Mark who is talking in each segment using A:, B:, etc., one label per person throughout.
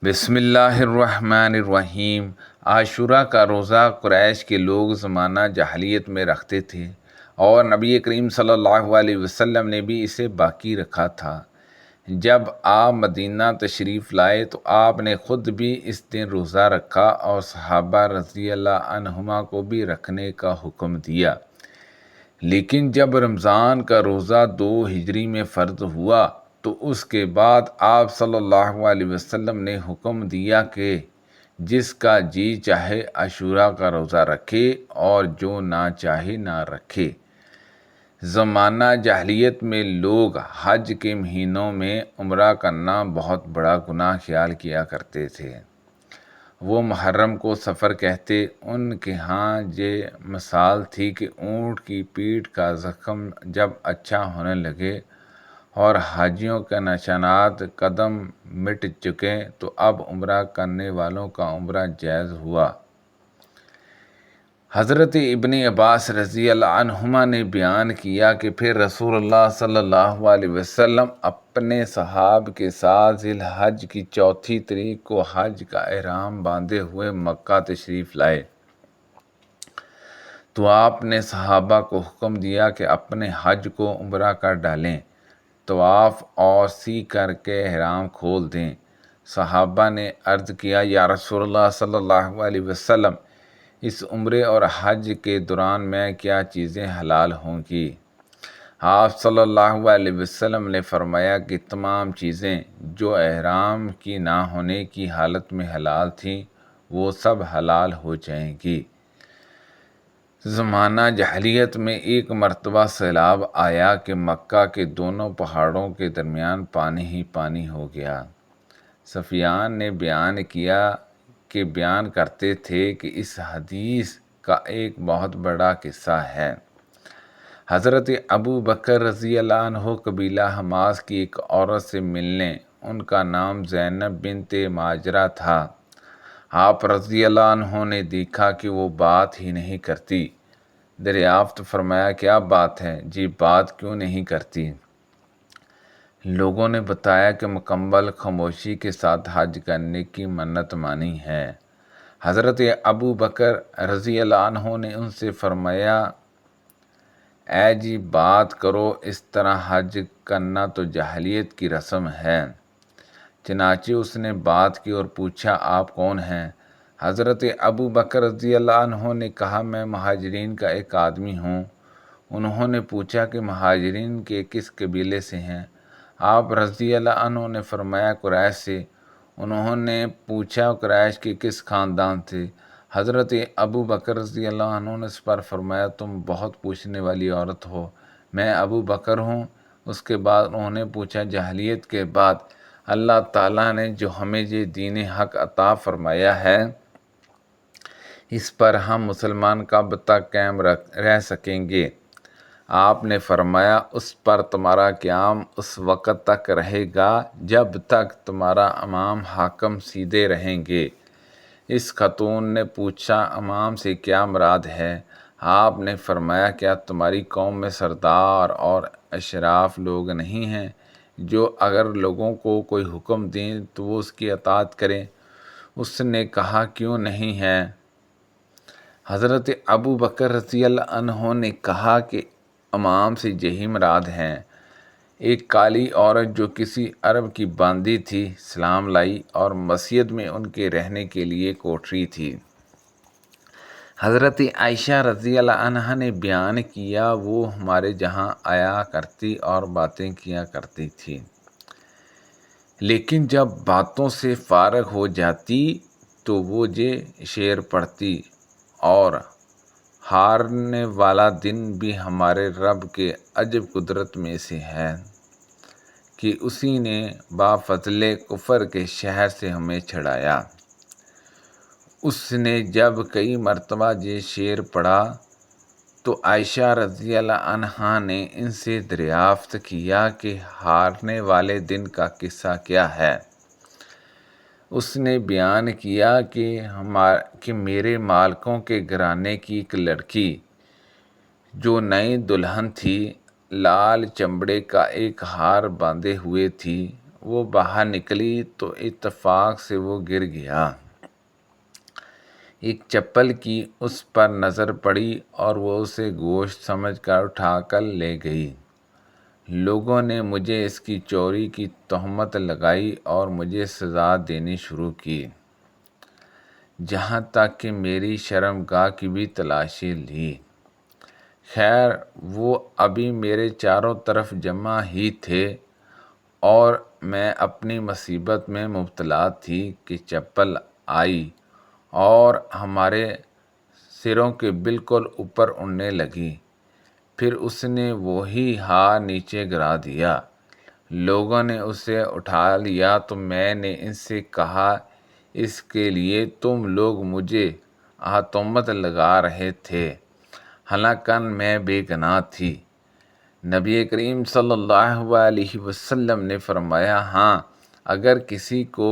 A: بسم اللہ الرحمن الرحیم۔ عاشورہ کا روزہ قریش کے لوگ زمانہ جاہلیت میں رکھتے تھے اور نبی کریم صلی اللہ علیہ وسلم نے بھی اسے باقی رکھا تھا۔ جب آپ مدینہ تشریف لائے تو آپ نے خود بھی اس دن روزہ رکھا اور صحابہ رضی اللہ عنہما کو بھی رکھنے کا حکم دیا۔ لیکن جب رمضان کا روزہ 2 ہجری میں فرض ہوا تو اس کے بعد آپ صلی اللہ علیہ وسلم نے حکم دیا کہ جس کا جی چاہے عاشورہ کا روزہ رکھے اور جو نہ چاہے نہ رکھے۔ زمانہ جاہلیت میں لوگ حج کے مہینوں میں عمرہ کرنا بہت بڑا گناہ خیال کیا کرتے تھے۔ وہ محرم کو سفر کہتے۔ ان کے ہاں یہ مثال تھی کہ اونٹ کی پیٹھ کا زخم جب اچھا ہونے لگے اور حاجیوں کے نشانات قدم مٹ چکے تو اب عمرہ کرنے والوں کا عمرہ جائز ہوا۔ حضرت ابن عباس رضی اللہ عنہما نے بیان کیا کہ پھر رسول اللہ صلی اللہ علیہ وسلم اپنے صحاب کے ساتھ ذی الحج کی 4 تاریخ کو حج کا احرام باندھے ہوئے مکہ تشریف لائے تو آپ نے صحابہ کو حکم دیا کہ اپنے حج کو عمرہ کر ڈالیں، طواف اور سی کر کے احرام کھول دیں۔ صحابہ نے عرض کیا، یا رسول اللہ صلی اللہ علیہ وسلم، اس عمرے اور حج کے دوران میں کیا چیزیں حلال ہوں گی؟ آپ صلی اللہ علیہ وسلم نے فرمایا کہ تمام چیزیں جو احرام کی نہ ہونے کی حالت میں حلال تھیں وہ سب حلال ہو جائیں گی۔ زمانہ جاہلیت میں ایک مرتبہ سیلاب آیا کہ مکہ کے دونوں پہاڑوں کے درمیان پانی ہی پانی ہو گیا۔ سفیان نے بیان کرتے تھے کہ اس حدیث کا ایک بہت بڑا قصہ ہے۔ حضرت ابو بکر رضی اللہ عنہ قبیلہ حماس کی ایک عورت سے ملنے، ان کا نام زینب بنت ماجرہ تھا۔ آپ رضی اللہ عنہ نے دیکھا کہ وہ بات ہی نہیں کرتی۔ دریافت فرمایا، کیا بات ہے جی، بات کیوں نہیں کرتی؟ لوگوں نے بتایا کہ مکمل خاموشی کے ساتھ حج کرنے کی منت مانی ہے۔ حضرت ابو بکر رضی اللہ عنہ نے ان سے فرمایا، اے جی بات کرو، اس طرح حج کرنا تو جاہلیت کی رسم ہے۔ چنانچہ اس نے بات کی اور پوچھا، آپ کون ہیں؟ حضرت ابو بکر رضی اللہ عنہ نے کہا، میں مہاجرین کا ایک آدمی ہوں۔ انہوں نے پوچھا کہ مہاجرین کے کس قبیلے سے ہیں؟ آپ رضی اللہ عنہ نے فرمایا، قریش سے۔ انہوں نے پوچھا، قریش کے کس خاندان سے؟ حضرت ابو بکر رضی اللہ عنہ نے اس پر فرمایا، تم بہت پوچھنے والی عورت ہو، میں ابو بکر ہوں۔ اس کے بعد انہوں نے پوچھا، جاہلیت کے بعد اللہ تعالیٰ نے جو ہمیں یہ دین حق عطا فرمایا ہے، اس پر ہم مسلمان کب تک قائم رہ سکیں گے؟ آپ نے فرمایا، اس پر تمہارا قیام اس وقت تک رہے گا جب تک تمہارا امام حاکم سیدھے رہیں گے۔ اس خاتون نے پوچھا، امام سے کیا مراد ہے؟ آپ نے فرمایا، کیا تمہاری قوم میں سردار اور اشراف لوگ نہیں ہیں جو اگر لوگوں کو کوئی حکم دیں تو وہ اس کی اطاعت کریں؟ اس نے کہا، کیوں نہیں ہے؟ حضرت ابو بکر رضی اللہ عنہ نے کہا کہ امام سے یہی مراد ہے۔ ایک کالی عورت جو کسی عرب کی باندی تھی سلام لائی اور مسجد میں ان کے رہنے کے لیے کوٹری تھی۔ حضرت عائشہ رضی اللہ عنہا نے بیان کیا، وہ ہمارے جہاں آیا کرتی اور باتیں کیا کرتی تھی، لیکن جب باتوں سے فارغ ہو جاتی تو وہ یہ شعر پڑھتی، اور ہارنے والا دن بھی ہمارے رب کے عجب قدرت میں سے ہے کہ اسی نے با فضلِ کفر کے شہر سے ہمیں چھڑایا۔ اس نے جب کئی مرتبہ یہ شعر پڑھا تو عائشہ رضی اللہ عنہا نے ان سے دریافت کیا کہ ہارنے والے دن کا قصہ کیا ہے؟ اس نے بیان کیا کہ میرے مالکوں کے گھرانے کی ایک لڑکی جو نئی دلہن تھی، لال چمڑے کا ایک ہار باندھے ہوئے تھی وہ باہر نکلی تو اتفاق سے وہ گر گیا۔ ایک چپل کی اس پر نظر پڑی اور وہ اسے گوشت سمجھ کر اٹھا کر لے گئی۔ لوگوں نے مجھے اس کی چوری کی تہمت لگائی اور مجھے سزا دینی شروع کی، جہاں تک کہ میری شرمگاہ کی بھی تلاشی لی۔ خیر وہ ابھی میرے چاروں طرف جمع ہی تھے اور میں اپنی مصیبت میں مبتلا تھی کہ چپل آئی اور ہمارے سروں کے بالکل اوپر اڑنے لگی۔ پھر اس نے وہی ہاتھ نیچے گرا دیا۔ لوگوں نے اسے اٹھا لیا تو میں نے ان سے کہا، اس کے لیے تم لوگ مجھے تہمت لگا رہے تھے، حالانکہ میں بے گناہ تھی۔ نبی کریم صلی اللہ علیہ وسلم نے فرمایا، ہاں اگر کسی کو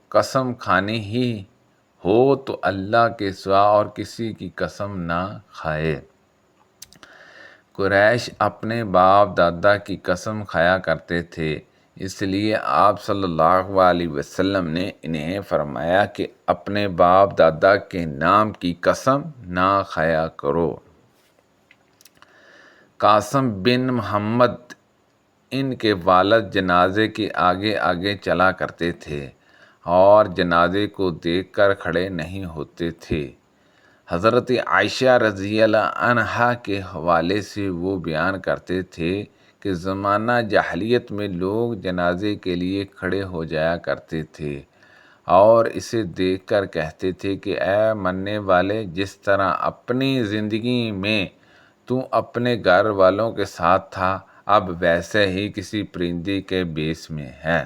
A: قسم کھانی ہی ہو تو اللہ کے سوا اور کسی کی قسم نہ کھائے۔ قریش اپنے باپ دادا کی قسم کھایا کرتے تھے، اس لیے آپ صلی اللہ علیہ وسلم نے انہیں فرمایا کہ اپنے باپ دادا کے نام کی قسم نہ کھایا کرو۔ قاسم بن محمد ان کے والد جنازے کے آگے آگے چلا کرتے تھے اور جنازے کو دیکھ کر کھڑے نہیں ہوتے تھے۔ حضرت عائشہ رضی اللہ عنہا کے حوالے سے وہ بیان کرتے تھے کہ زمانہ جاہلیت میں لوگ جنازے کے لیے کھڑے ہو جایا کرتے تھے اور اسے دیکھ کر کہتے تھے کہ اے مرنے والے، جس طرح اپنی زندگی میں تو اپنے گھر والوں کے ساتھ تھا، اب ویسے ہی کسی پرندے کے بیس میں ہے۔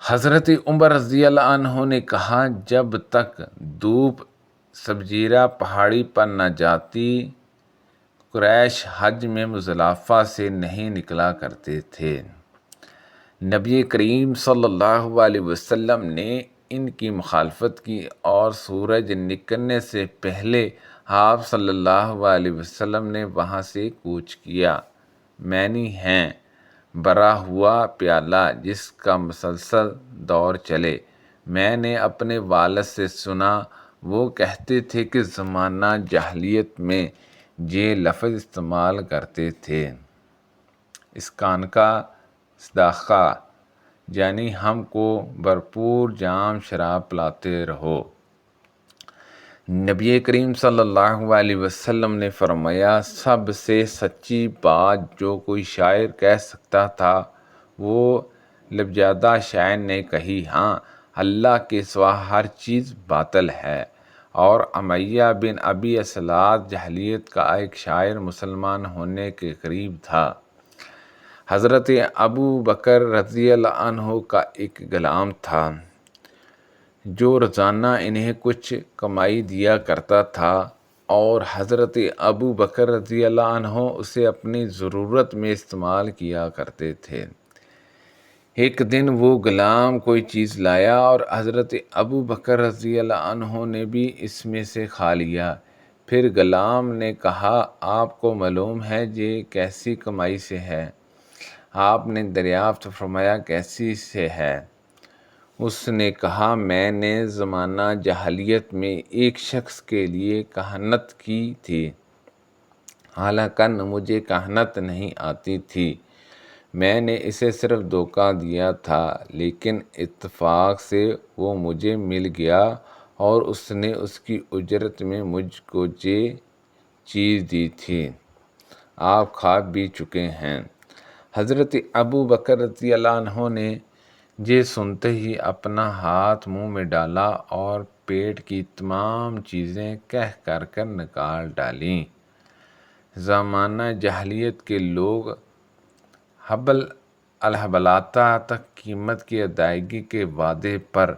A: حضرت عمر رضی اللہ عنہ نے کہا، جب تک دھوپ سبزیرہ پہاڑی پر نہ جاتی، قریش حج میں مزدلفہ سے نہیں نکلا کرتے تھے۔ نبی کریم صلی اللہ علیہ وسلم نے ان کی مخالفت کی اور سورج نکلنے سے پہلے آپ صلی اللہ علیہ وسلم نے وہاں سے کوچ کیا۔ معنی ہیں بھرا ہوا پیالہ جس کا مسلسل دور چلے۔ میں نے اپنے والد سے سنا، وہ کہتے تھے کہ زمانہ جاہلیت میں یہ لفظ استعمال کرتے تھے، اسکان کا صدقہ، یعنی ہم کو بھرپور جام شراب پلاتے رہو۔ نبی کریم صلی اللہ علیہ وسلم نے فرمایا، سب سے سچی بات جو کوئی شاعر کہہ سکتا تھا وہ لبجادہ شاعر نے کہی، ہاں اللہ کے سوا ہر چیز باطل ہے۔ اور امیہ بن ابی اسلات جاہلیت کا ایک شاعر مسلمان ہونے کے قریب تھا۔ حضرت ابو بکر رضی اللہ عنہ کا ایک غلام تھا جو روزانہ انہیں کچھ کمائی دیا کرتا تھا اور حضرت ابو بکر رضی اللہ عنہ اسے اپنی ضرورت میں استعمال کیا کرتے تھے۔ ایک دن وہ غلام کوئی چیز لایا اور حضرت ابو بکر رضی اللہ عنہ نے بھی اس میں سے کھا لیا۔ پھر غلام نے کہا، آپ کو معلوم ہے یہ کیسی کمائی سے ہے؟ آپ نے دریافت فرمایا، کیسی سے ہے؟ اس نے کہا، میں نے زمانہ جاہلیت میں ایک شخص کے لیے کہانت کی تھی، حالانکہ مجھے کہانت نہیں آتی تھی۔ میں نے اسے صرف دھوکہ دیا تھا، لیکن اتفاق سے وہ مجھے مل گیا اور اس نے اس کی اجرت میں مجھ کو یہ چیز دی تھی۔ آپ کھا بھی چکے ہیں۔ حضرت ابو بکر رضی اللہ عنہ نے یہ سنتے ہی اپنا ہاتھ منہ میں ڈالا اور پیٹ کی تمام چیزیں کہہ کر نکال ڈالیں۔ زمانہ جاہلیت کے لوگ حبل الحبلاتا تک قیمت کی ادائیگی کے وعدے پر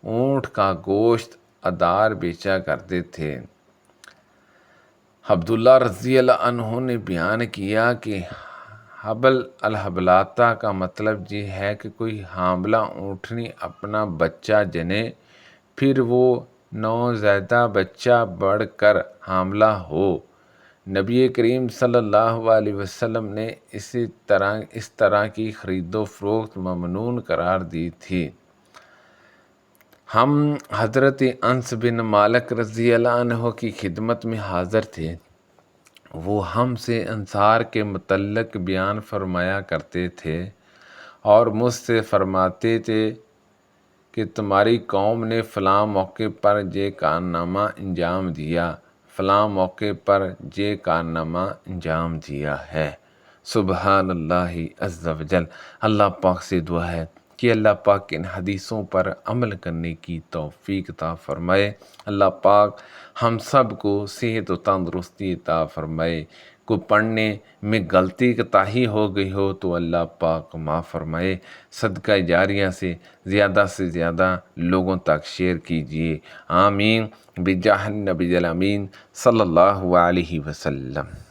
A: اونٹ کا گوشت ادار بیچا کرتے تھے۔ عبداللہ رضی اللہ عنہ نے بیان کیا کہ حبل الحبلاتا کا مطلب یہ ہے کہ کوئی حاملہ اونٹنی اپنا بچہ جنے، پھر وہ نوزائیدہ بچہ بڑھ کر حاملہ ہو۔ نبی کریم صلی اللہ علیہ وسلم نے اس طرح کی خرید و فروخت ممنون قرار دی تھی۔ ہم حضرت انس بن مالک رضی اللہ عنہ کی خدمت میں حاضر تھے۔ وہ ہم سے انصار کے متعلق بیان فرمایا کرتے تھے اور مجھ سے فرماتے تھے کہ تمہاری قوم نے فلاں موقع پر یہ کارنامہ انجام دیا، فلاں موقع پر یہ کارنامہ انجام دیا ہے۔ سبحان اللہ عز و جل۔ اللہ پاک سے دعا ہے کہ اللہ پاک ان حدیثوں پر عمل کرنے کی توفیق عطا فرمائے۔ اللہ پاک ہم سب کو صحت و تندرستی عطا فرمائے۔ کوئی پڑھنے میں غلطی کوتاہی ہو گئی ہو تو اللہ پاک معاف فرمائے۔ صدقہ جاریہ سے زیادہ لوگوں تک شیئر کیجیے۔ آمین بجاہ النبی الامین صلی اللہ علیہ وسلم۔